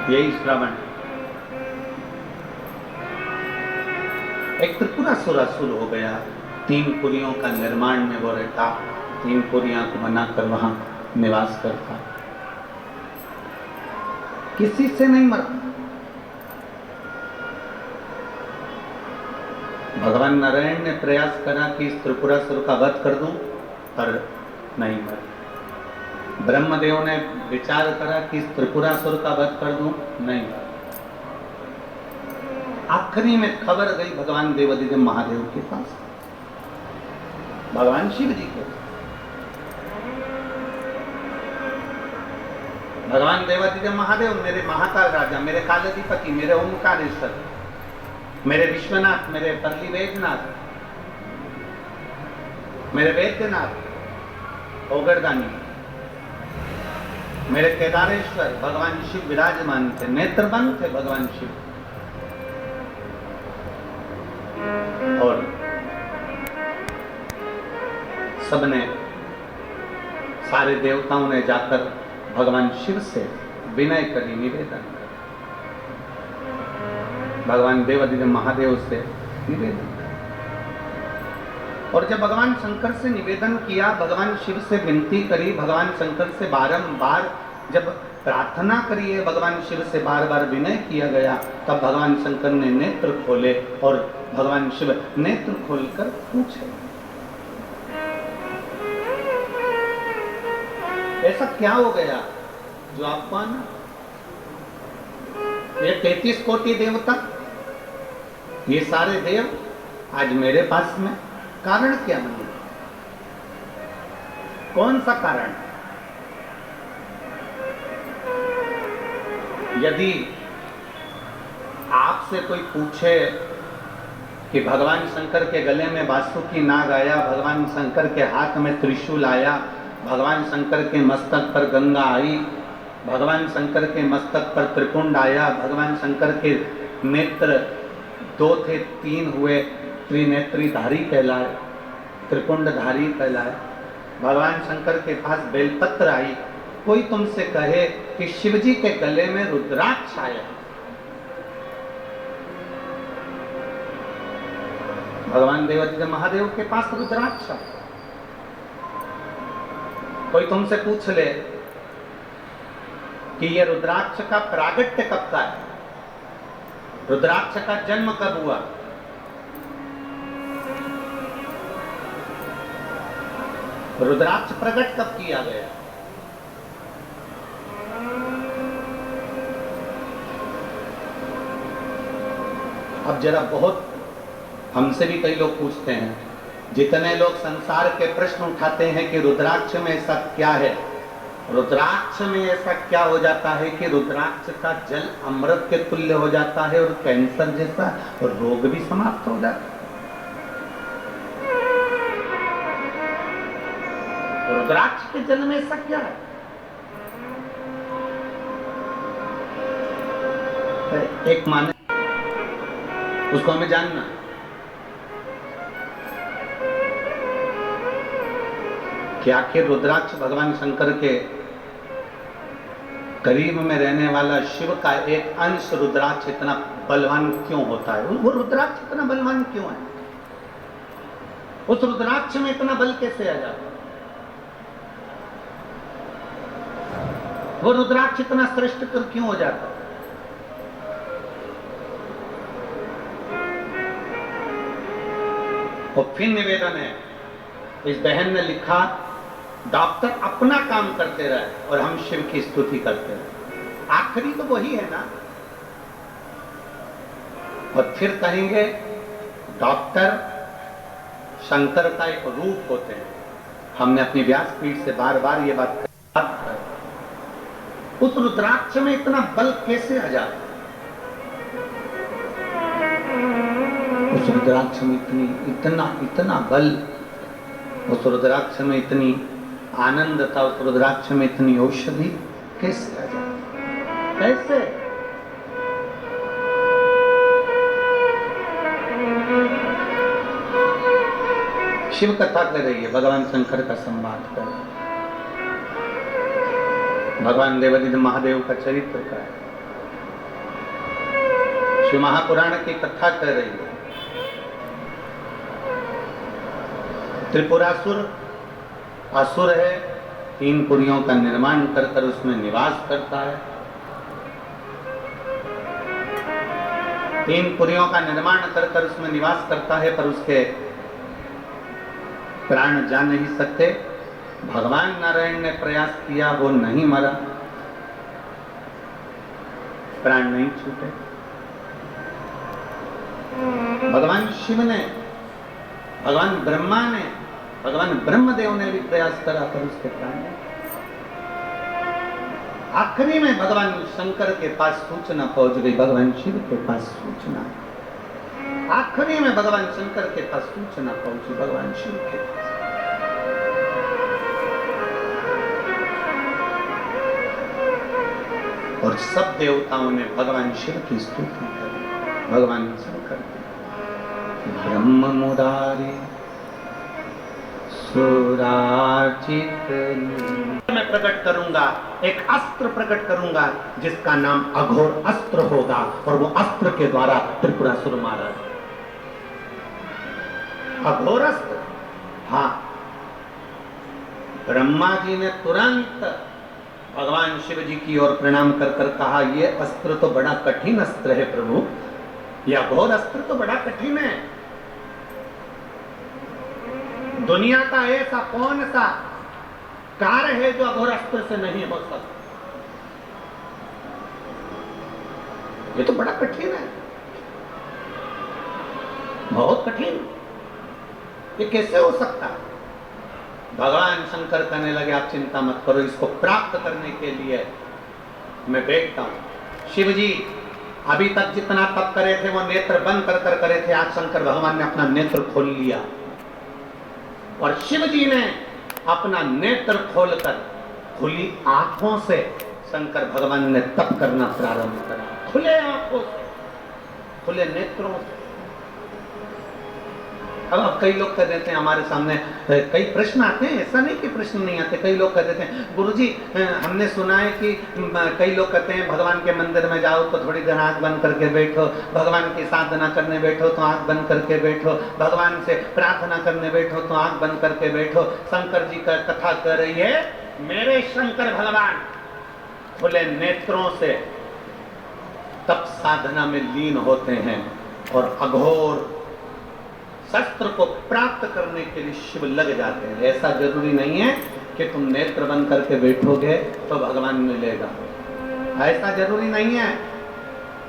यही श्रवण। एक त्रिपुरासुर असुर हो गया, 3 पुरियों का निर्माण में वो रहता, 3 पुरियां को बनाकर वहां निवास करता, किसी से नहीं मरता। भगवान नारायण ने प्रयास करा कि इस त्रिपुरासुर का वध कर दूं, पर नहीं मरा। ब्रह्मदेव ने विचार करा कि इस त्रिपुरासुर का वध कर दूं, नहीं मरा। आखिरी में खबर गई भगवान देवादिदेव महादेव के पास, भगवान शिव जी के। भगवान देवादिदेव महादेव, मेरे महाकाल राजा, मेरे कालाधिपति, मेरे ओंकारेश्वर, मेरे विश्वनाथ, मेरे परली वेदनाथ, मेरे वैद्यनाथ, ओगरदानी, मेरे केदारेश्वर, भगवान शिव विराजमान थे, नेत्रबंद थे भगवान शिव। और सबने, सारे देवताओं ने जाकर भगवान शिव से विनय करी, निवेदन, भगवान देवादिदेव महादेव से निवेदन। और जब भगवान शंकर से निवेदन किया, भगवान शिव से विनती करी, भगवान शंकर से बारंबार जब प्रार्थना करी है, भगवान शिव से बार बार विनय किया गया, तब भगवान शंकर ने नेत्र खोले और भगवान शिव नेत्र खोलकर पूछे, ऐसा क्या हो गया जो आपको आना? ये 33 कोटि देवता, ये सारे देव आज मेरे पास में, कारण क्या नहीं? कौन सा कारण? यदि आपसे कोई पूछे कि भगवान शंकर के गले में वासुकी नाग आया, भगवान शंकर के हाथ में त्रिशूल आया, भगवान शंकर के मस्तक पर गंगा आई, भगवान शंकर के मस्तक पर त्रिपुंड आया, भगवान शंकर के नेत्र 2 थे 3 हुए, त्रिनेत्रीधारी कहलाए, त्रिपुंडधारी कहलाए, भगवान शंकर के पास बेलपत्र आई, कोई तुमसे कहे कि शिवजी के गले में रुद्राक्ष आया, भगवान देवादिदेव महादेव के पास रुद्राक्ष, कोई तुमसे पूछ ले कि ये रुद्राक्ष का प्रागट्य कब का है, रुद्राक्ष का जन्म कब हुआ, रुद्राक्ष प्रकट कब किया गया? अब जरा बहुत हमसे भी कई लोग पूछते हैं, जितने लोग संसार के प्रश्न उठाते हैं कि रुद्राक्ष में ऐसा क्या है, रुद्राक्ष में ऐसा क्या हो जाता है कि रुद्राक्ष का जल अमृत के तुल्य हो जाता है और कैंसर जैसा रोग भी समाप्त हो जाता है। रुद्राक्ष के जल में ऐसा क्या है? एक माने, उसको हमें जानना। कि आखिर रुद्राक्ष भगवान शंकर के करीब में रहने वाला शिव का एक अंश रुद्राक्ष इतना बलवान क्यों होता है? वो रुद्राक्ष इतना बलवान क्यों है? उस रुद्राक्ष में इतना बल कैसे आ जाता है? वो रुद्राक्ष इतना श्रेष्ठ क्यों हो जाता है? और फिर निवेदन है, इस बहन ने लिखा, डॉक्टर अपना काम करते रहे और हम शिव की स्तुति करते रहे, आखिरी तो वही है ना। और फिर कहेंगे डॉक्टर शंकर का एक रूप होते हैं। हमने अपनी व्यासपीठ से बार बार ये बात कही, उस रुद्राक्ष में इतना बल कैसे आ जाता? उस रुद्राक्ष में इतना बल, उस रुद्राक्ष में इतनी आनंद था, उस रुद्राक्ष में इतनी औषधि कैसे आ जाती? कैसे? शिव कथा कर रही है, भगवान शंकर का संवाद कर, भगवान देवादिदेव महादेव का चरित्र का है। शिव महापुराण की कथा कह रही है। त्रिपुरासुर असुर है, 3 पुरियों का निर्माण कर कर उसमें निवास करता है। 3 पुरियों का निर्माण कर कर उसमें निवास करता है, पर उसके प्राण जा नहीं सकते। भगवान नारायण ने प्रयास किया, वो नहीं मरा, प्राण नहीं छूटे। भगवान शिव ने, भगवान ब्रह्मा ने, भगवान ब्रह्मदेव ने भी प्रयास करा, पर उसके प्राण नहीं। आखिरी में भगवान शंकर के पास सूचना पहुंच गई, भगवान शिव के पास सूचना, आखिरी में भगवान शंकर के पास सूचना पहुंची, भगवान शिव के पास। और सब देवताओं ने भगवान शिव की स्तुति की, भगवान शंकर की। ब्रह्म मुरारी सुरार्चित मैं प्रकट करूंगा, एक अस्त्र प्रकट करूंगा जिसका नाम अघोर अस्त्र होगा, और वो अस्त्र के द्वारा त्रिपुरासुर मारा। अघोर अस्त्र, हाँ। ब्रह्मा जी ने तुरंत भगवान शिव जी की ओर प्रणाम कर कर कहा, ये अस्त्र तो बड़ा कठिन अस्त्र है प्रभु, यह अघोर अस्त्र तो बड़ा कठिन है। दुनिया का ऐसा कौन सा कार्य है जो अघोर अस्त्र से नहीं हो सकता? ये तो बड़ा कठिन है, बहुत कठिन। ये कैसे हो सकता है? भगवान शंकर कहने लगे, आप चिंता मत करो, इसको प्राप्त करने के लिए मैं बैठता हूं। शिव जी अभी तक जितना तप करे थे वो नेत्र बंद कर कर करे थे, आज शंकर भगवान ने अपना नेत्र खोल लिया, और शिव जी ने अपना नेत्र खोलकर खुली आंखों से शंकर भगवान ने तप करना प्रारंभ करा। खुले आंखों से, खुले नेत्रों से। अब कई लोग कह देते हैं, हमारे सामने कई प्रश्न आते हैं, ऐसा नहीं कि प्रश्न नहीं आते। कई लोग कह देते हैं, गुरुजी हमने सुना है कि कई लोग कहते हैं भगवान के मंदिर में जाओ तो थोड़ी देर आंख बंद करके बैठो, भगवान की साधना करने बैठो तो आंख बंद करके बैठो, भगवान से प्रार्थना करने बैठो तो आंख बंद करके बैठो। शंकर जी का कथा कर रही है, मेरे शंकर भगवान खुले नेत्रों से तप साधना में लीन होते हैं, और अघोर शस्त्र को प्राप्त करने के लिए शिव लग जाते हैं। ऐसा जरूरी नहीं है कि तुम नेत्र बंद करके बैठोगे तो भगवान मिलेगा, ऐसा जरूरी नहीं है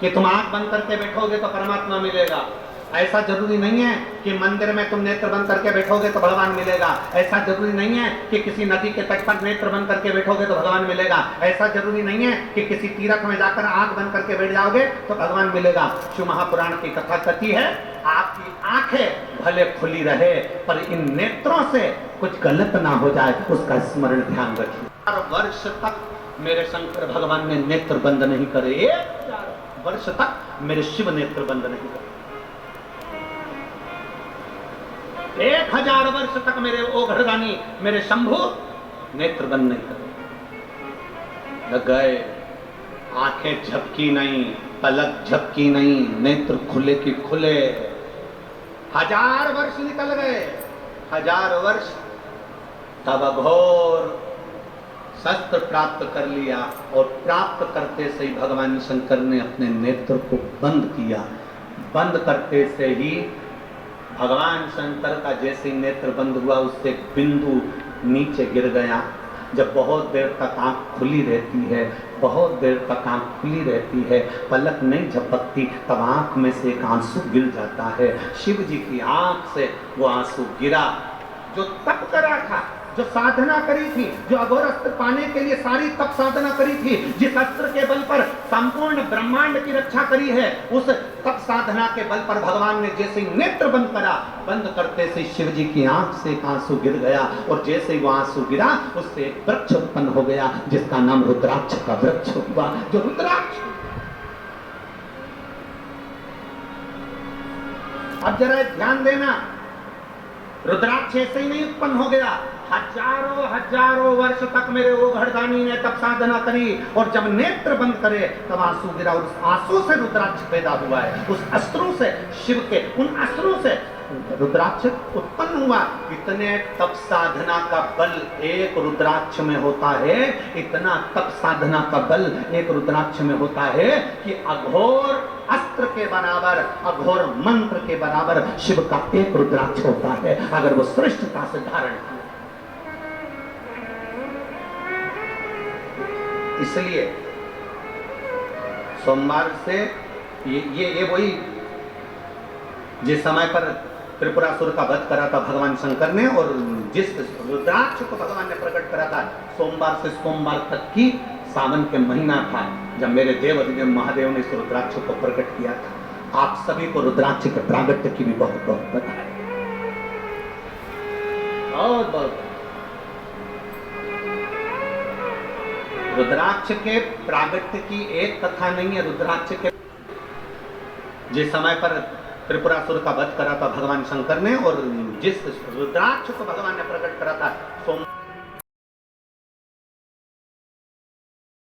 कि तुम आंख बंद करके बैठोगे तो परमात्मा मिलेगा, ऐसा जरूरी नहीं है कि मंदिर में तुम नेत्र बंद करके बैठोगे तो भगवान मिलेगा, ऐसा जरूरी नहीं है कि किसी नदी के तट पर नेत्र बंद करके बैठोगे तो भगवान मिलेगा, ऐसा जरूरी नहीं है कि किसी तीर्थ में जाकर आंख बंद करके बैठ जाओगे तो भगवान मिलेगा। शिव महापुराण की कथा कहती है, आपकी आंखें भले खुली रहे पर इन नेत्रों से कुछ गलत ना हो जाए, उसका स्मरण ध्यान रखिए। 4 वर्ष तक मेरे शंकर भगवान ने नेत्र बंद नहीं करे, 1 वर्ष तक मेरे शिव नेत्र बंद नहीं करे, 1000 वर्ष तक मेरे ओघड़दानी मेरे शंभु नेत्र बंद नहीं करे। लग गए, आंखें झपकी नहीं, पलक झपकी नहीं, नेत्र खुले की खुले। 1000 वर्ष निकल गए, 1000 वर्ष, तब अघोर शस्त्र प्राप्त कर लिया, और प्राप्त करते से ही भगवान शंकर ने अपने नेत्र को बंद किया। बंद करते से ही भगवान शंकर का जैसे नेत्र बंद हुआ, उससे बिंदु नीचे गिर गया। जब बहुत देर तक आंख खुली रहती है, बहुत देर तक आंख खुली रहती है, पलक नहीं झपकती, तब आंख में से एक आंसू गिर जाता है। शिव जी की आंख से वो आंसू गिरा। जो तप करा था, जो साधना करी थी, जो अघोर अस्त्र पाने के लिए सारी तप साधना करी थी, जिस अस्त्र के बल पर संपूर्ण ब्रह्मांड की रक्षा करी है, उस तप साधना के बल पर भगवान ने जैसे ही नेत्र बंद करा, बंद करते से शिव जी की आंख से एक आंसू गिर गया, और जैसे ही वो आंसू गिरा उससे एक वृक्ष उत्पन्न हो गया जिसका नाम रुद्राक्ष का वृक्ष हुआ। जो रुद्राक्ष, अब जरा ध्यान देना, रुद्राक्ष ऐसे ही नहीं उत्पन्न हो गया। हजारों हजारों वर्ष तक मेरे ओघड़दानी ने तप साधना करी, और जब नेत्र बंद करे तब आंसू गिरा, और उस आंसू से रुद्राक्ष पैदा हुआ है। उस अस्त्रों से, शिव के उन अस्त्रों से रुद्राक्ष उत्पन्न हुआ। इतने तप साधना का बल एक रुद्राक्ष में होता है, इतना तप साधना का बल एक रुद्राक्ष में होता है कि अघोर अस्त्र के बराबर, अघोर मंत्र के बराबर शिव का एक रुद्राक्ष होता है, अगर वो श्रेष्ठता से धारण किया। इसलिए सोमवार से ये वही जिस समय पर त्रिपुरासुर का वध करा था भगवान शंकर ने, और जिस रुद्राक्ष को भगवान ने प्रकट करा था, सोमवार से सोमवार तक की सावन के महीना था जब मेरे देव अधिदेव महादेव ने इस रुद्राक्ष को प्रकट किया था। आप सभी को रुद्राक्ष के प्रागट्य की भी बहुत बहुत बधाई, बहुत बहुत। रुद्राक्ष के प्रागट्य की एक कथा नहीं है। रुद्राक्ष के जिस समय पर त्रिपुरासुर का वध करा था भगवान शंकर ने, और जिस रुद्राक्ष को भगवान ने प्रकट करा था सोम